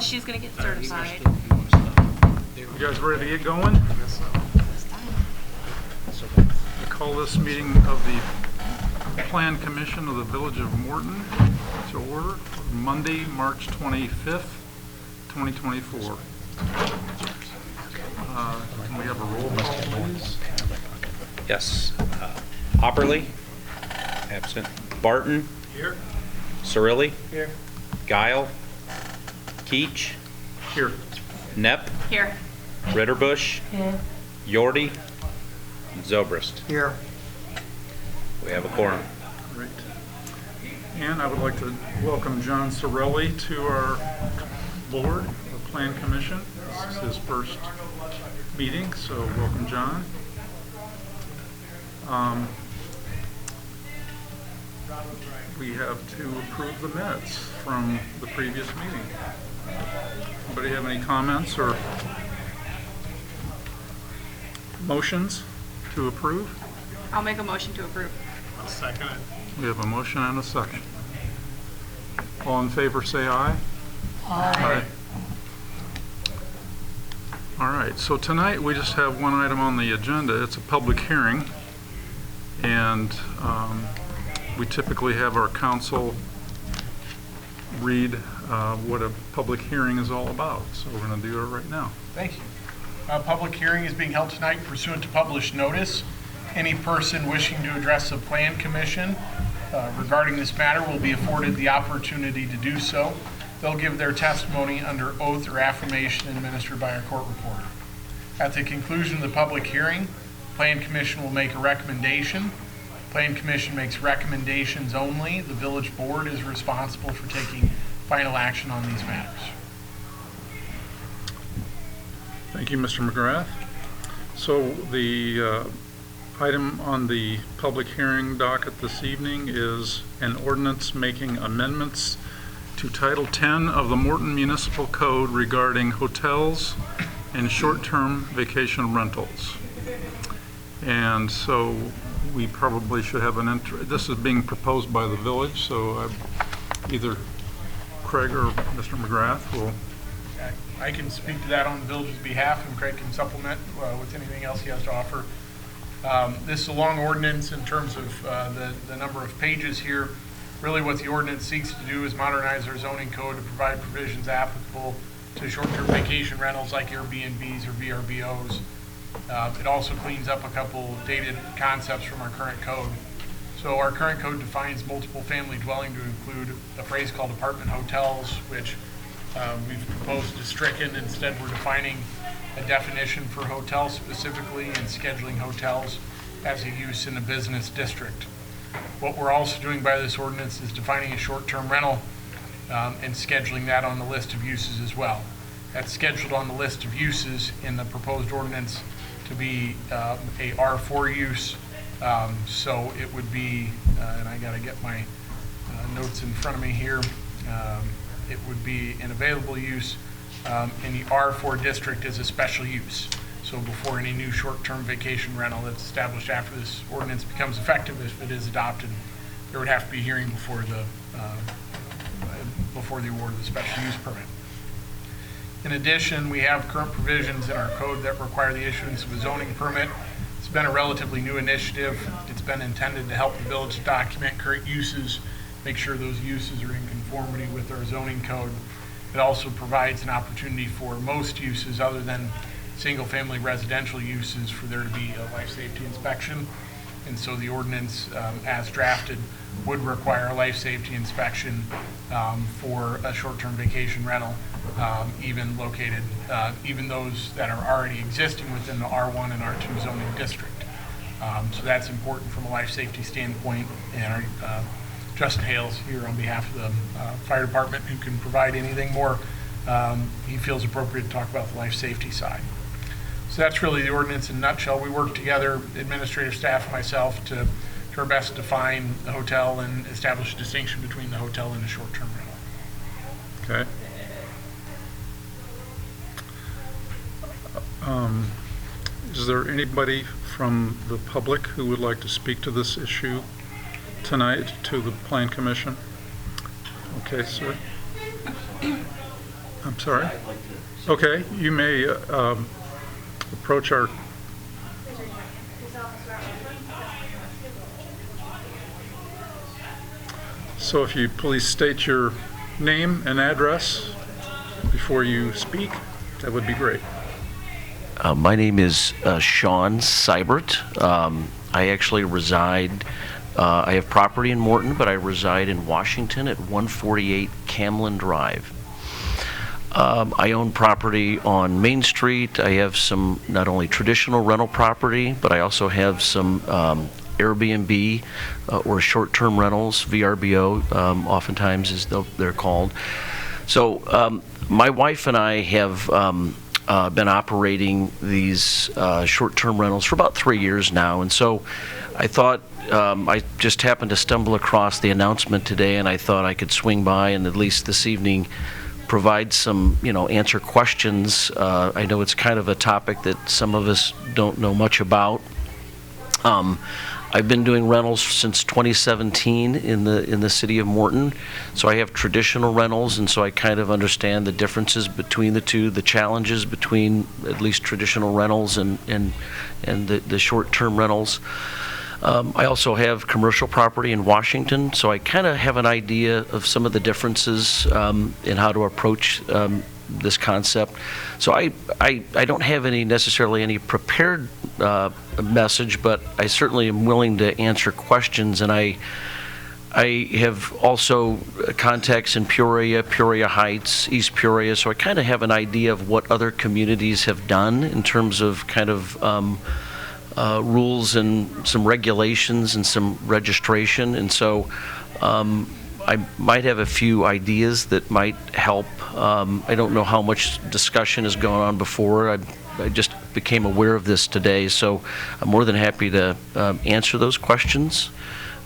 once she's going to get certified. You guys ready to get going? I call this meeting of the Plan Commission of the Village of Morton to order Monday, March 25th, 2024. Can we have a roll call, please? Yes. Hopperly? Absent. Barton? Here. Cirilli? Here. Guile? Keach? Here. Nepp? Here. Ritterbusch? Here. Yordi? Zobrist. Here. We have a quorum. Great. And I would like to welcome John Cirilli to our board, the Plan Commission. This is his first meeting, so welcome, John. We have to approve the minutes from the previous meeting. Anybody have any comments or motions to approve? I'll make a motion to approve. I'll second it. We have a motion and a second. All in favor, say aye. Aye. All right, so tonight we just have one item on the agenda. It's a public hearing, and we typically have our council read what a public hearing is all about. So we're going to do it right now. Thank you. Public hearing is being held tonight pursuant to published notice. Any person wishing to address the Plan Commission regarding this matter will be afforded the opportunity to do so. They'll give their testimony under oath or affirmation administered by a court reporter. At the conclusion of the public hearing, Plan Commission will make a recommendation. Plan Commission makes recommendations only. The village board is responsible for taking final action on these matters. Thank you, Mr. McGrath. So the item on the public hearing docket this evening is an ordinance making amendments to Title 10 of the Morton Municipal Code regarding hotels and short-term vacation rentals. And so we probably should have this is being proposed by the village, so either Craig or Mr. McGrath will. I can speak to that on the village's behalf, and Craig can supplement with anything else he has to offer. This is a long ordinance in terms of the number of pages here. Really what the ordinance seeks to do is modernize our zoning code to provide provisions applicable to short-term vacation rentals like Airbnbs or VRBOs. It also cleans up a couple dated concepts from our current code. So our current code defines multiple family dwelling to include a phrase called apartment hotels, which we've proposed to stricken. Instead, we're defining a definition for hotels specifically and scheduling hotels as a use in a business district. What we're also doing by this ordinance is defining a short-term rental and scheduling that on the list of uses as well. That's scheduled on the list of uses in the proposed ordinance to be a R4 use. So it would be, and I got to get my notes in front of me here, it would be an available use in the R4 district as a special use. So before any new short-term vacation rental that's established after this ordinance becomes effective, if it is adopted, there would have to be a hearing before the award of the special use permit. In addition, we have current provisions in our code that require the issuance of a zoning permit. It's been a relatively new initiative. It's been intended to help the village document current uses, make sure those uses are in conformity with our zoning code. It also provides an opportunity for most uses other than single-family residential uses for there to be a life safety inspection. And so the ordinance, as drafted, would require a life safety inspection for a short-term vacation rental, even those that are already existing within the R1 and R2 zoning district. So that's important from a life safety standpoint. And our Justin Hales here on behalf of the fire department, who can provide anything more he feels appropriate to talk about the life safety side. So that's really the ordinance in a nutshell. We work together, administrative staff and myself, to our best to define the hotel and establish a distinction between the hotel and the short-term rental. Okay. Is there anybody from the public who would like to speak to this issue tonight to the Plan Commission? Okay, sir. I'm sorry? Okay, you may approach our... So if you please state your name and address before you speak, that would be great. My name is Sean Seibert. I actually reside, I have property in Morton, but I reside in Washington at 148 Camlin Drive. I own property on Main Street. I have some not only traditional rental property, but I also have some Airbnb or short-term rentals, VRBO, oftentimes as they're called. So my wife and I have been operating these short-term rentals for about 3 years now, and so I thought I just happened to stumble across the announcement today, and I thought I could swing by and at least this evening provide some, answer questions. I know it's kind of a topic that some of us don't know much about. I've been doing rentals since 2017 in the city of Morton, so I have traditional rentals, and so I kind of understand the differences between the two, the challenges between at least traditional rentals and the short-term rentals. I also have commercial property in Washington, so I kind of have an idea of some of the differences in how to approach this concept. So I don't have necessarily any prepared message, but I certainly am willing to answer questions, and I have also contacts in Peoria Heights, East Peoria, so I kind of have an idea of what other communities have done in terms of kind of rules and some regulations and some registration, and so I might have a few ideas that might help. I don't know how much discussion has gone on before. I just became aware of this today, so I'm more than happy to answer those questions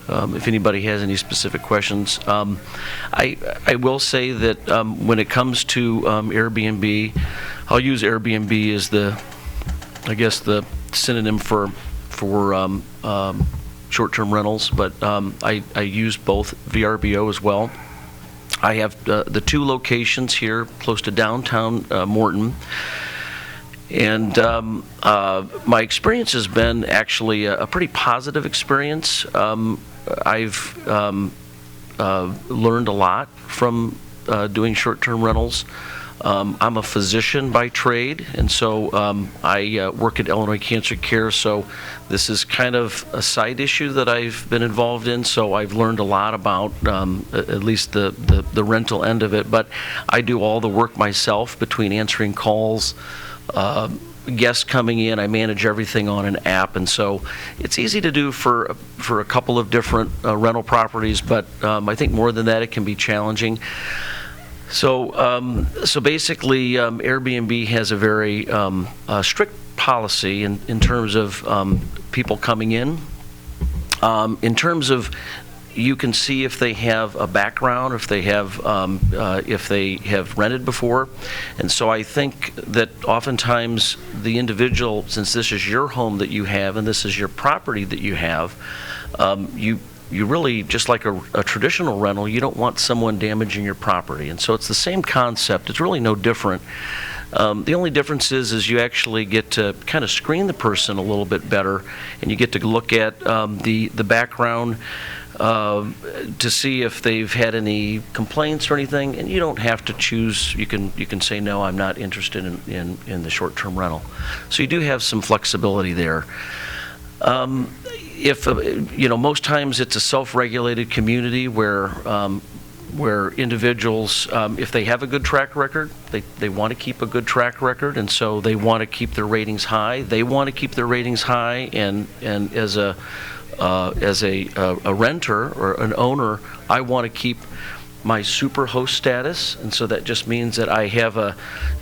if anybody has any specific questions. I will say that when it comes to Airbnb, I'll use Airbnb as the synonym for short-term rentals, but I use both VRBO as well. I have the two locations here close to downtown Morton, and my experience has been actually a pretty positive experience. I've learned a lot from doing short-term rentals. I'm a physician by trade, and so I work at Illinois Cancer Care, so this is kind of a side issue that I've been involved in, so I've learned a lot about at least the rental end of it, but I do all the work myself between answering calls, guests coming in. I manage everything on an app, and so it's easy to do for a couple of different rental properties, but I think more than that it can be challenging. So basically, Airbnb has a very strict policy in terms of people coming in. In terms of, you can see if they have a background, if they have rented before, and so I think that oftentimes the individual, since this is your home that you have and this is your property that you have, you really, just like a traditional rental, you don't want someone damaging your property. And so it's the same concept. It's really no different. The only difference is you actually get to kind of screen the person a little bit better, and you get to look at the background to see if they've had any complaints or anything, and you don't have to choose. You can say, no, I'm not interested in the short-term rental. So you do have some flexibility there. If most times it's a self-regulated community where individuals, if they have a good track record, they want to keep a good track record, and so they want to keep their ratings high. They want to keep their ratings high, and as a renter or an owner, I want to keep my super host status, and so that just means that I have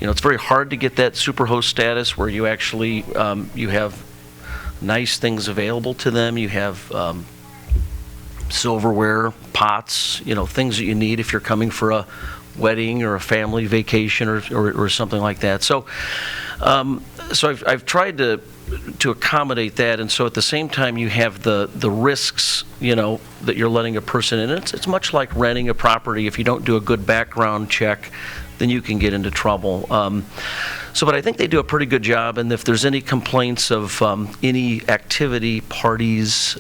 it's very hard to get that super host status where you actually you have nice things available to them. You have silverware, pots, things that you need if you're coming for a wedding or a family vacation or something like that. So I've tried to accommodate that, and so at the same time you have the risks, that you're letting a person in. It's much like renting a property. If you don't do a good background check, then you can get into trouble. But I think they do a pretty good job, and if there's any complaints of any activity, parties,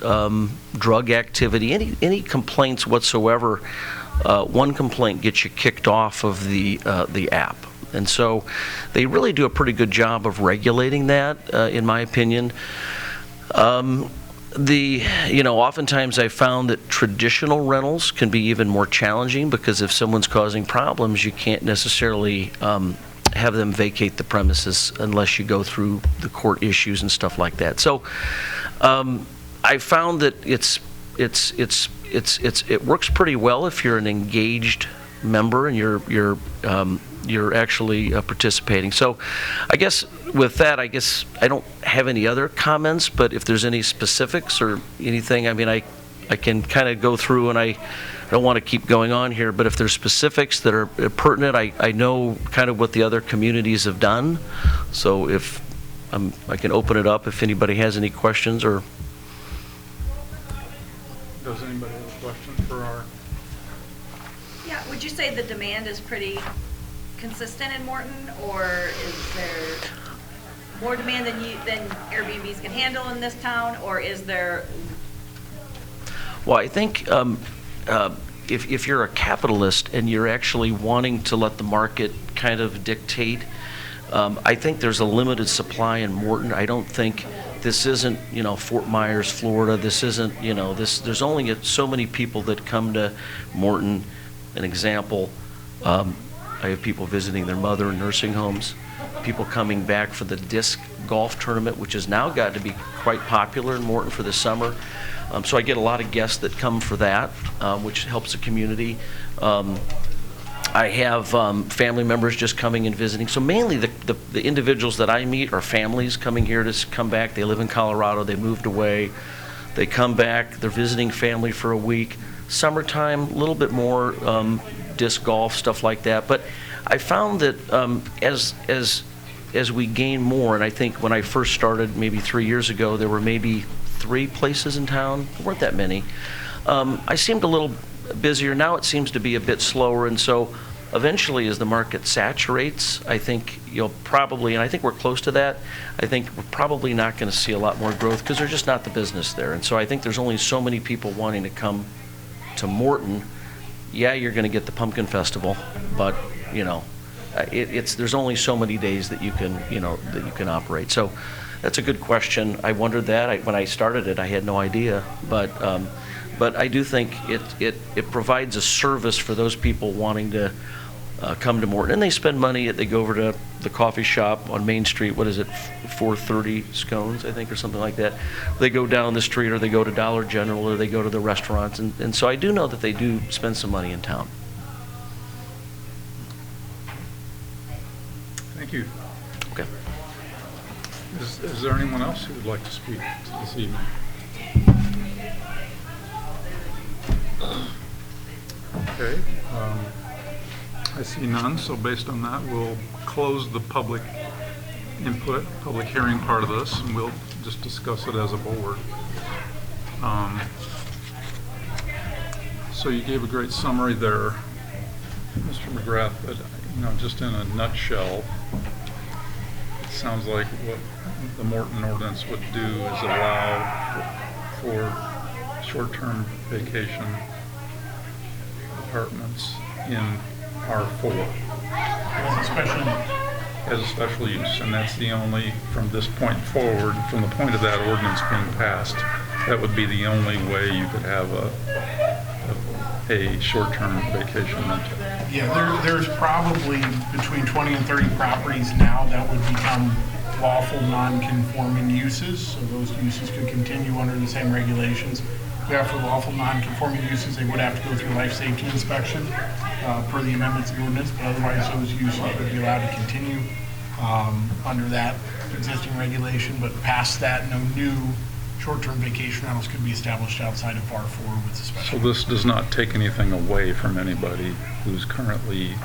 drug activity, any complaints whatsoever, one complaint gets you kicked off of the app. And so they really do a pretty good job of regulating that, in my opinion. Oftentimes I found that traditional rentals can be even more challenging, because if someone's causing problems, you can't necessarily have them vacate the premises unless you go through the court issues and stuff like that. So I found that it works pretty well if you're an engaged member and you're actually participating. So I guess with that, I don't have any other comments, but if there's any specifics or anything, I mean, I can kind of go through, and I don't want to keep going on here, but if there's specifics that are pertinent, I know kind of what the other communities have done. So if I can open it up if anybody has any questions. Or Does anybody have a question for our? Yeah, would you say the demand is pretty consistent in Morton, or is there more demand than Airbnbs can handle in this town, or is there? Well, I think if you're a capitalist and you're actually wanting to let the market kind of dictate, I think there's a limited supply in Morton. I don't think this isn't, Fort Myers, Florida. This isn't, there's only so many people that come to Morton. An example, I have people visiting their mother in nursing homes, people coming back for the disc golf tournament, which has now got to be quite popular in Morton for the summer. So I get a lot of guests that come for that, which helps the community. I have family members just coming and visiting. So mainly the individuals that I meet are families coming here to come back. They live in Colorado, they moved away, they come back, they're visiting family for a week. Summertime, a little bit more disc golf, stuff like that. But I found that as we gain more, and I think when I first started maybe 3 years ago, there were maybe 3 places in town. There weren't that many. I seemed a little busier. Now it seems to be a bit slower, and so eventually as the market saturates, I think you'll probably, and I think we're close to that, I think we're probably not going to see a lot more growth because there's just not the business there. And so I think there's only so many people wanting to come to Morton. Yeah, you're going to get the Pumpkin Festival, but there's only so many days that you can operate. So that's a good question. I wondered that when I started it. I had no idea, but I do think it provides a service for those people wanting to come to Morton, and they spend money. They go over to the coffee shop on Main Street. What is it, 430 scones, I think, or something like that. They go down the street, or they go to Dollar General, or they go to the restaurants, and so I do know that they do spend some money in town. Thank you. Okay. Is there anyone else who would like to speak this evening? Okay. I see none, so based on that, we'll close the public input, public hearing part of this, and we'll just discuss it as a board. So you gave a great summary there, Mr. McGrath, but just in a nutshell, it sounds like what the Morton ordinance would do is allow for short-term vacation apartments in R4 as a special use, and that's the only, from this point forward, from the point of that ordinance being passed, that would be the only way you could have a short-term vacation rental. Yeah, there's probably between 20 and 30 properties now that would become lawful non-conforming uses, so those uses could continue under the same regulations. We have for lawful non-conforming uses, they would have to go through life safety inspection per the amendments of the ordinance, but otherwise those uses would be allowed to continue under that existing regulation. But past that, no new short-term vacation rentals could be established outside of R4 with the special. So this does not take anything away from anybody who's currently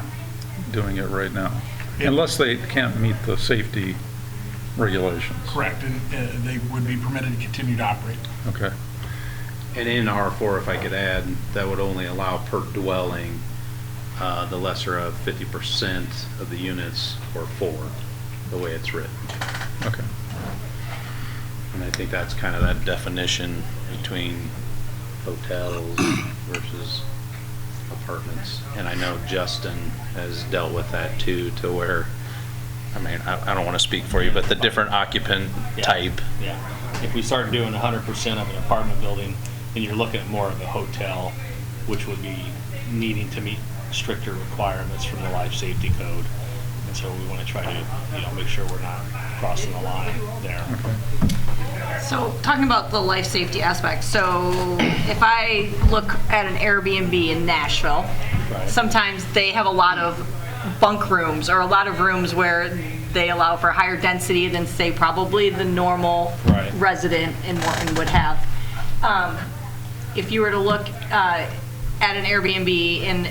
doing it right now, unless they can't meet the safety regulations. Correct, and they would be permitted to continue to operate. And in R4, if I could add, that would only allow per dwelling the lesser of 50% of the units or 4, the way it's written. Okay. And I think that's kind of that definition between hotels versus apartments. And I know Justin has dealt with that too, to where, I mean, I don't want to speak for you, but the different occupant type. Yeah. If we start doing 100% of an apartment building, then you're looking at more of a hotel, which would be needing to meet stricter requirements from the life safety code. And so we want to try to, make sure we're not crossing the line there. So talking about the life safety aspect, so if I look at an Airbnb in Nashville, Right. sometimes they have a lot of bunk rooms or a lot of rooms where they allow for higher density than, say, probably the normal Right. resident in Morton would have. If you were to look at an Airbnb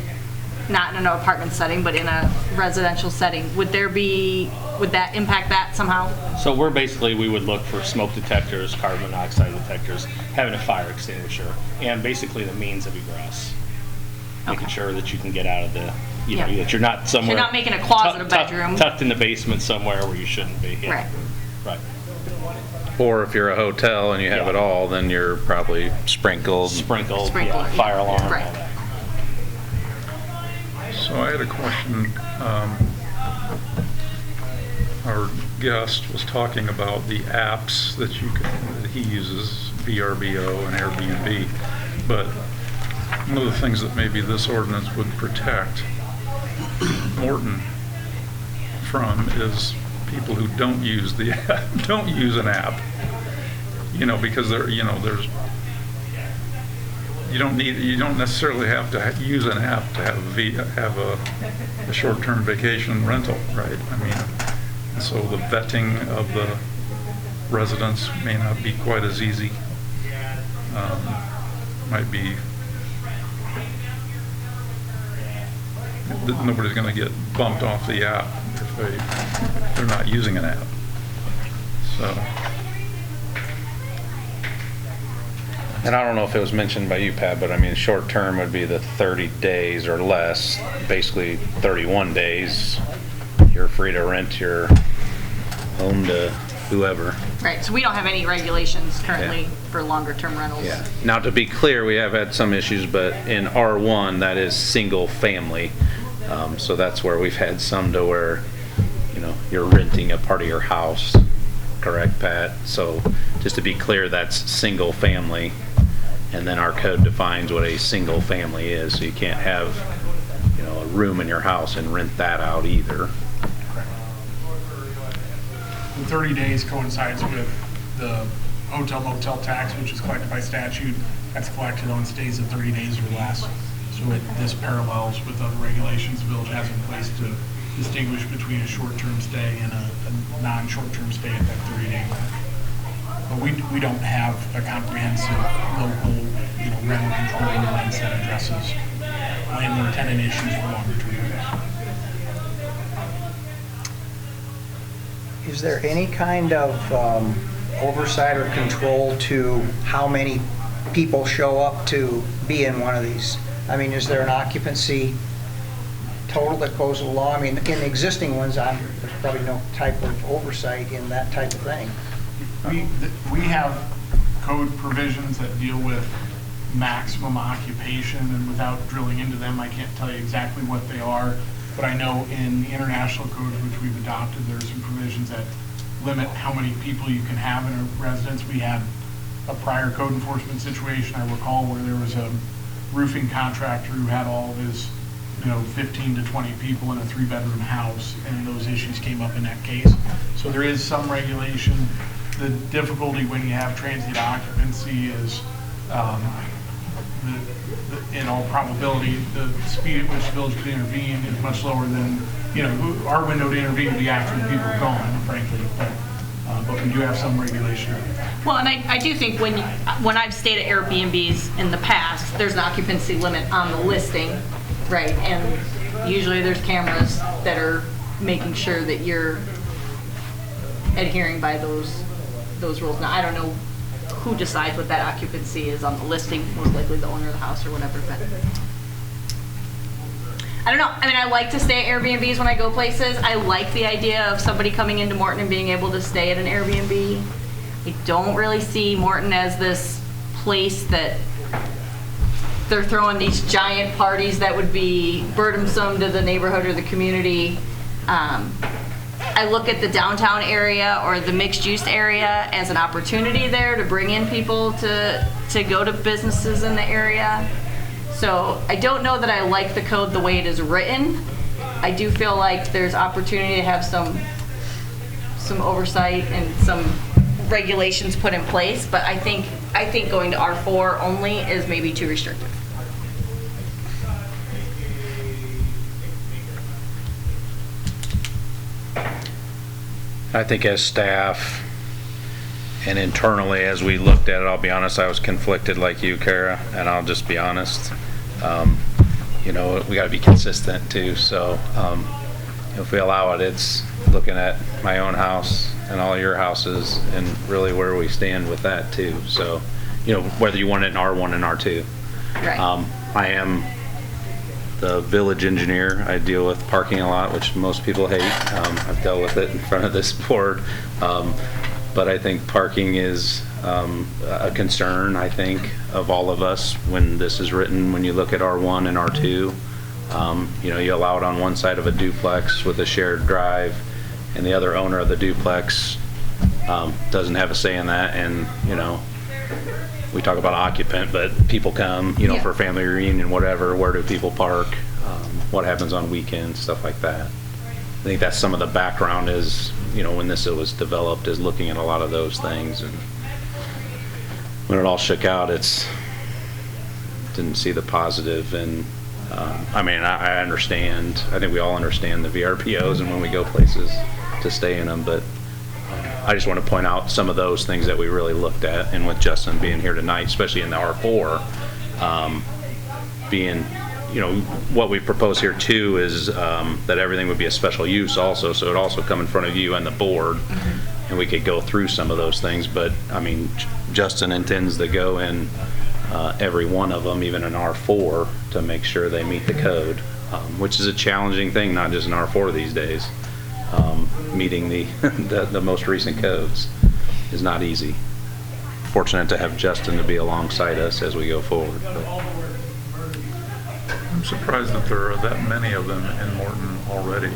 not in an apartment setting, but in a residential setting, would that impact that somehow? So we would look for smoke detectors, carbon monoxide detectors, having a fire extinguisher, and basically the means of egress. Making Okay. sure that you can get out of the, Yeah. that you're not somewhere. You're not making a closet a bedroom. Tucked in the basement somewhere where you shouldn't be. Yeah. Right. Right. Or if you're a hotel and you have Yeah. it all, then you're probably sprinkled. Sprinkled, Sprinkler, yeah, yeah. fire alarm, Right. all that. So I had a question. Our guest was talking about the apps that he uses, VRBO and Airbnb, but one of the things that maybe this ordinance would protect Morton from is people who don't use the don't use an app. Because there's you don't necessarily have to use an app to have a short-term vacation rental, right? I mean, so the vetting of the residents may not be quite as easy. Might be, nobody's going to get bumped off the app if they're not using an app. So. And I don't know if it was mentioned by you, Pat, but I mean, short term would be the 30 days or less, basically 31 days. You're free to rent your home to whoever. Right, so we don't have any regulations currently Yeah. for longer term rentals. Yeah. Now, to be clear, we have had some issues, but in R1, that is single family. So that's where we've had some to where, you're renting a part of your house. Correct, Pat? So just to be clear, that's single family. And then our code defines what a single family is. So you can't have, a room in your house and rent that out either. The 30 days coincides with the hotel motel tax, which is collected by statute. That's collected on stays of 30 days or less. So this parallels with other regulations the village has in place to distinguish between a short-term stay and a non-short-term stay at that 30-day limit. But we don't have a comprehensive local, rental control ordinance that addresses landlord-tenant issues for longer-term rentals. Is there any kind of oversight or control to how many people show up to be in one of these? I mean, is there an occupancy total that goes along? I mean, in existing ones, there's probably no type of oversight in that type of thing. We have code provisions that deal with maximum occupation, and without drilling into them, I can't tell you exactly what they are. But I know in the international codes which we've adopted, there are some provisions that limit how many people you can have in a residence. We had a prior code enforcement situation, I recall, where there was a roofing contractor who had all of his, 15 to 20 people in a 3-bedroom house, and those issues came up in that case. So there is some regulation. The difficulty when you have transient occupancy is, in all probability, the speed at which the village could intervene is much lower than, our window to intervene would be after the people are gone, frankly. But we do have some regulation. Well, and I do think when I've stayed at Airbnbs in the past, there's an occupancy limit on the listing, right? And usually there's cameras that are making sure that you're adhering by those rules. Now, I don't know who decides what that occupancy is on the listing, most likely the owner of the house or whatever, but I don't know. I mean, I like to stay at Airbnbs when I go places. I like the idea of somebody coming into Morton and being able to stay at an Airbnb. I don't really see Morton as this place that they're throwing these giant parties that would be burdensome to the neighborhood or the community. I look at the downtown area or the mixed-use area as an opportunity there to bring in people to go to businesses in the area. So I don't know that I like the code the way it is written. I do feel like there's opportunity to have some oversight and some regulations put in place, but I think going to R4 only is maybe too restrictive. I think as staff and internally, as we looked at it, I'll be honest, I was conflicted like you, Kara, and I'll just be honest. You know, we got to be consistent too. So if we allow it, it's looking at my own house and all your houses and really where we stand with that too. So, you know, whether you want it in R1 and R2. Right. I am the village engineer. I deal with parking a lot, which most people hate. I've dealt with it in front of this board. But I think parking is a concern, I think, of all of us when this is written. When you look at R1 and R2, you know, you allow it on one side of a duplex with a shared drive, and the other owner of the duplex doesn't have a say in that. And, you know, we talk about occupant, but people come, you know, Yeah. for family reunion, whatever. Where do people park? What happens on weekends, stuff like that. I think that's some of the background is, you know, when this was developed, is looking at a lot of those things. And when it all shook out, didn't see the positive. And I mean, I understand. I think we all understand the VRBOs and when we go places to stay in them. But I just want to point out some of those things that we really looked at. And with Justin being here tonight, especially in the R4, being, you know, what we propose here too is that everything would be a special use also, so it'd also come in front of you and the board, and we could go through some of those things. But I mean, Justin intends to go in every one of them, even in R4, to make sure they meet the code, which is a challenging thing, not just in R4 these days. Meeting the most recent codes is not easy. Fortunate to have Justin to be alongside us as we go forward. I'm surprised that there are that many of them in Morton already.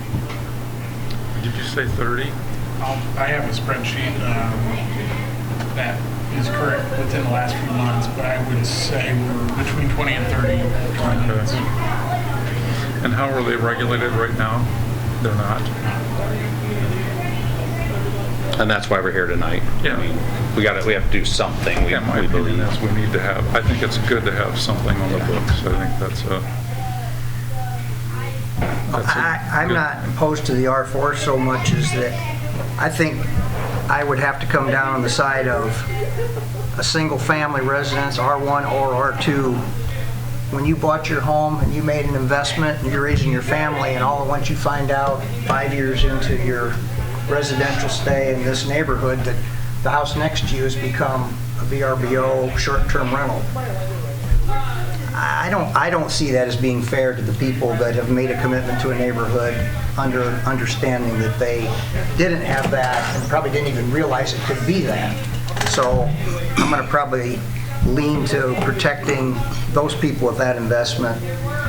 Did you say 30? I have a spreadsheet that is current within the last few months, but I would say we're between 20 and 30. Okay. And how are they regulated right now? They're not? And that's why we're here tonight. Yeah. I mean, we have to do something. Yeah, my opinion is we need to have, I think it's good to have something on the books. I think that's I'm good- not opposed to the R4 so much as that I think I would have to come down on the side of a single-family residence, R1 or R2. When you bought your home and you made an investment and you're raising your family, and all at once you find out 5 years into your residential stay in this neighborhood that the house next to you has become a VRBO short-term rental. I don't see that as being fair to the people that have made a commitment to a neighborhood under understanding that they didn't have that and probably didn't even realize it could be that. So I'm going to probably lean to protecting those people with that investment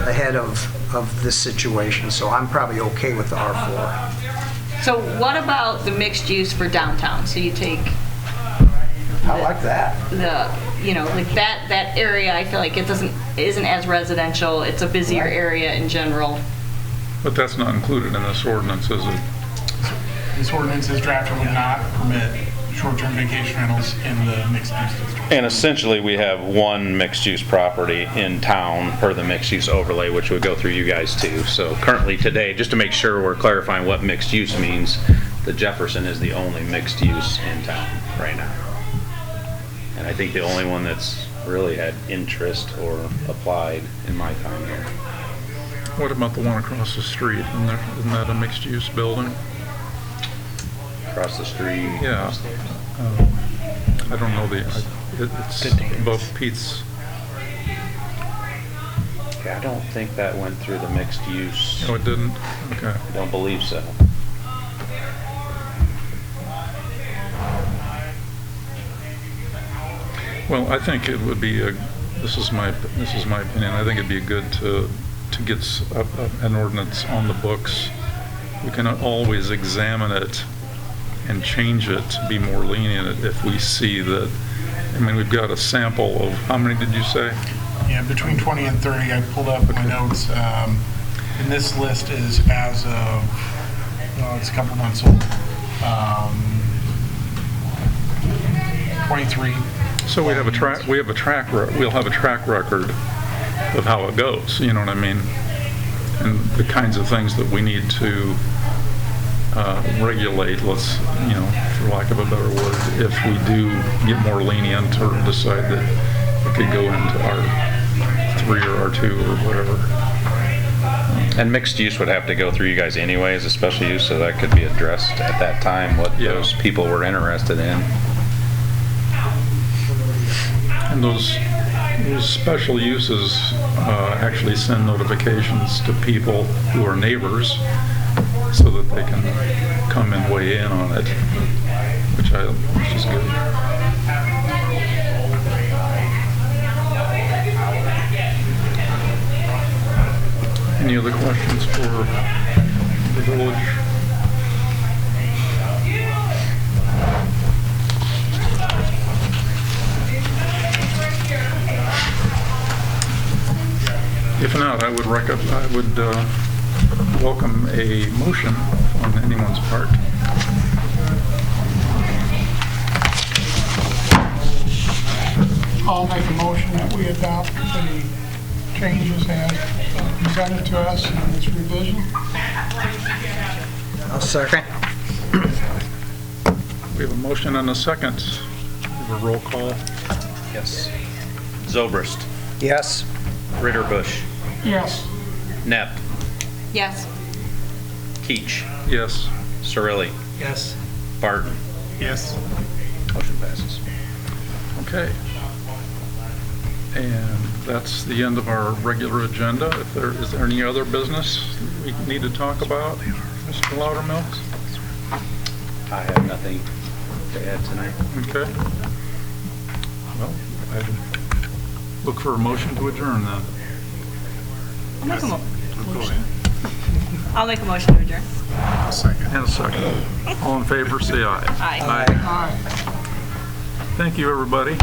ahead of this situation. So I'm probably okay with the R4. So what about the mixed use for downtown? So you take I like that. you know, like that area, I feel like it isn't as residential. It's a busier Right. area in general. But that's not included in this ordinance, is it? This ordinance is drafted would not permit short-term vacation rentals in the mixed-use district. And essentially, we have one mixed-use property in town per the mixed-use overlay, which would go through you guys too. So currently today, just to make sure we're clarifying what mixed-use means, the Jefferson is the only mixed-use in town right now. And I think the only one that's really had interest or applied in my time here. What about the one across the street? Isn't that a mixed-use building? Across the street. Yeah. I don't know it's above Pete's. Yeah, I don't think that went through the mixed use. Oh, it didn't? Okay. I don't believe so. Well, I think it would be this is my opinion, I think it'd be good to get an ordinance on the books. We can always examine it and change it to be more lenient if we see that, I mean, we've got a sample of, how many did you say? Yeah, between 20 and 30, I pulled up my notes. And this list is as of, well, it's a couple months old. 23. So we'll have a track record of how it goes, you know what I mean? And the kinds of things that we need to regulate, let's, you know, for lack of a better word, if we do get more lenient or decide that it could go into R3 or R2 or whatever. And mixed use would have to go through you guys anyway as a special use, so that could be addressed at that time, what those people were interested in. And those special uses actually send notifications to people who are neighbors so that they can come and weigh in on it, which is good. Any other questions for the village? If not, I would welcome a motion on anyone's part. I'll make a motion that we adopt the changes as presented to us in this revision. I'll second. We have a motion and a second. We have a roll call. Yes. Zobrist. Yes. Ritterbusch. Yes. Nepp. Yes. Keach. Yes. Cirilli. Yes. Barton. Yes. Motion passes. Okay. And that's the end of our regular agenda. Is there any other business we need to talk about, Mr. Loudermilk? I have nothing to add tonight. Okay. Well, I look for a motion to adjourn then. I'll make a motion to adjourn. And a second. All in favor, say aye. Aye. Aye. Thank you, everybody.